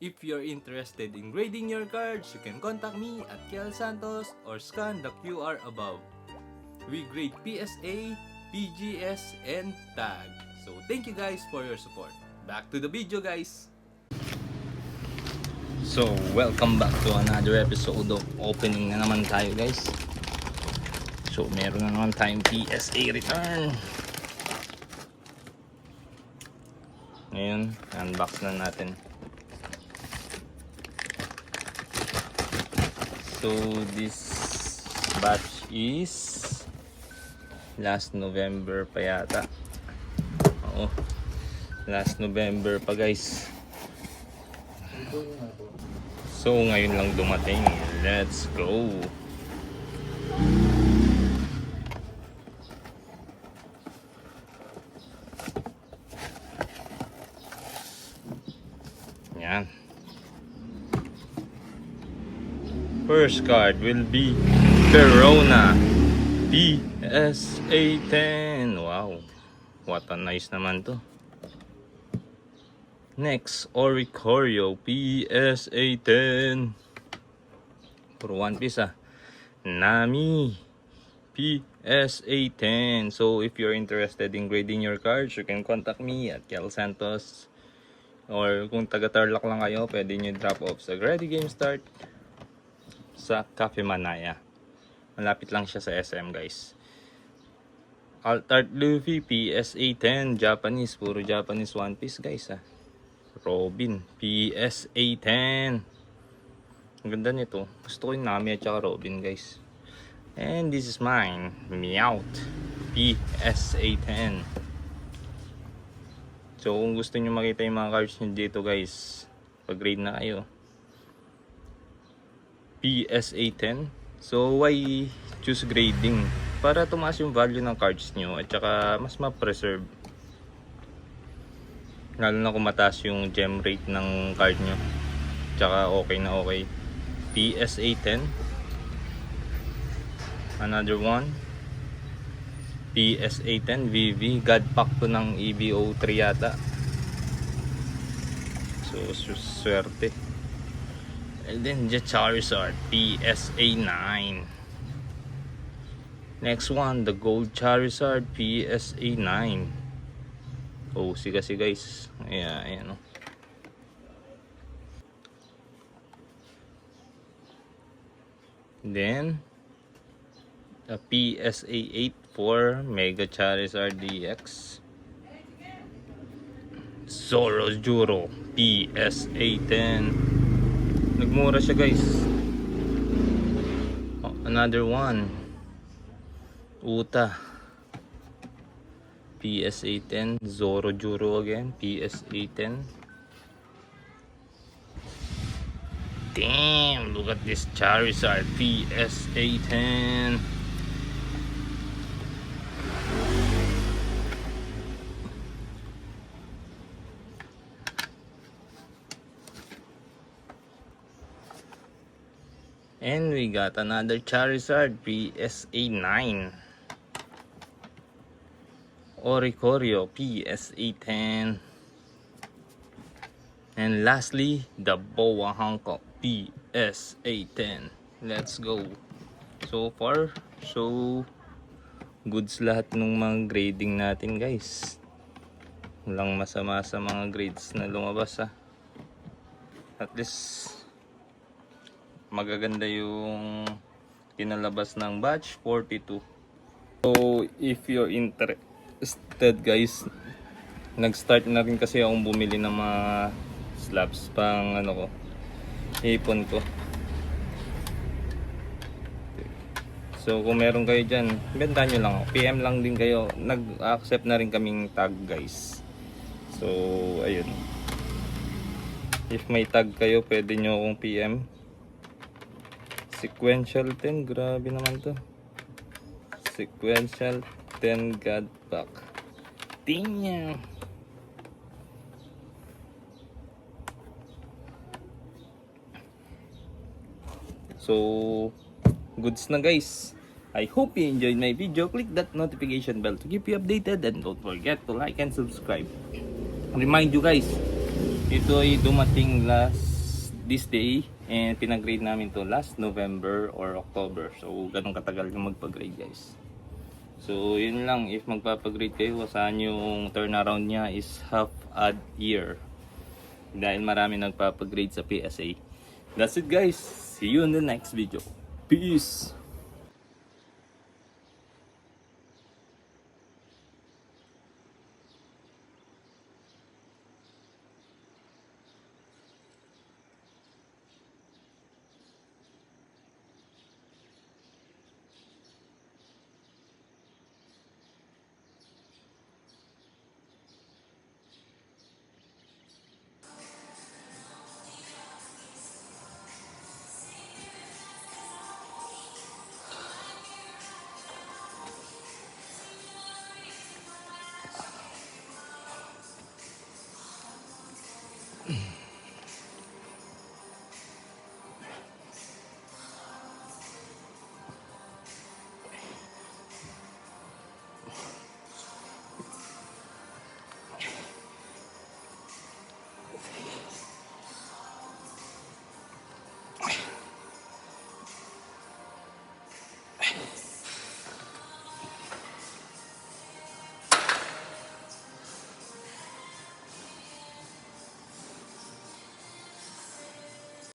If you're interested in grading your cards, you can contact me at Kiel Santos or scan the QR above. We grade PSA, PGS, and TAG. So thank you guys for your support. Back to the video guys! So welcome back to another episode of opening na naman tayo guys. So meron na naman tayong PSA return. Ngayon, unbox na natin. So this batch is last November pa yata. Oo. Last November pa guys. So ngayon lang dumating. Let's go. Yan. First card will be Verona PSA 10. Wow, what a nice naman to. Next, Oricorio PSA 10. For one piece Nami PSA 10. So if you're interested in grading your cards, you can contact me at Kiel Santos. Or kung taga Tarlac lang kayo, pwede nyo drop off sa Ready Game Start sa Cafe Manaya. Malapit lang siya sa SM guys. Altart Luffy PSA 10 Japanese, puro Japanese One Piece guys Robin PSA 10. Ang ganda nito. Gusto ko yung Nami at saka Robin guys. And this is mine, Meowth PSA 10. So kung gusto nyo makita yung mga cards nyo dito guys, pag-grade na kayo. PSA 10. So why choose grading? Para tumaas yung value ng cards nyo at saka mas ma-preserve. Lalo na kung mataas yung gem rate ng card nyo. Tsaka okay na okay. PSA 10. Another one. PSA 10 VV. God pack to ng EVO 3 yata. So swerte. And then the Charizard PSA 9. Next one, the Gold Charizard PSA 9. Oh, kasi guys. Ayan Then a PSA 8 for Mega Charizard DX. Zorojuro PSA 10. Nagmura siya guys. Another one, Uta PSA 10. Zorojuro again PSA 10. Damn, look at this Charizard PSA 10. And we got another Charizard PSA 9. Oricorio PSA 10. And lastly, the Boa Hancock PSA 10. Let's go. So far, so goods lahat ng mga grading natin guys. Walang masama sa mga grades na lumabas At least magaganda yung kinalabas ng batch 42. So if you're interested guys, nag-start na rin kasi akong bumili ng mga slabs pang ipon ko. So kung meron kayo dyan, benta nyo lang ako. PM lang din kayo. Nag-accept na rin kaming tag guys. So ayun, if may tag kayo, pwede nyo akong PM. Sequential 10, grabe naman to. Sequential 10 God pack. Damn. So goods na guys. I hope you enjoyed my video. Click that notification bell to keep you updated, and don't forget to like and subscribe. Remind you guys, ito ay dumating last this day and pinag-grade namin to last November or October. So ganun katagal yung magpa-grade guys. So yun lang, if magpapag-grade kayo, saan yung turnaround niya is half a year. Dahil marami nagpapag-grade sa PSA. That's it guys. See you in the next video. Peace!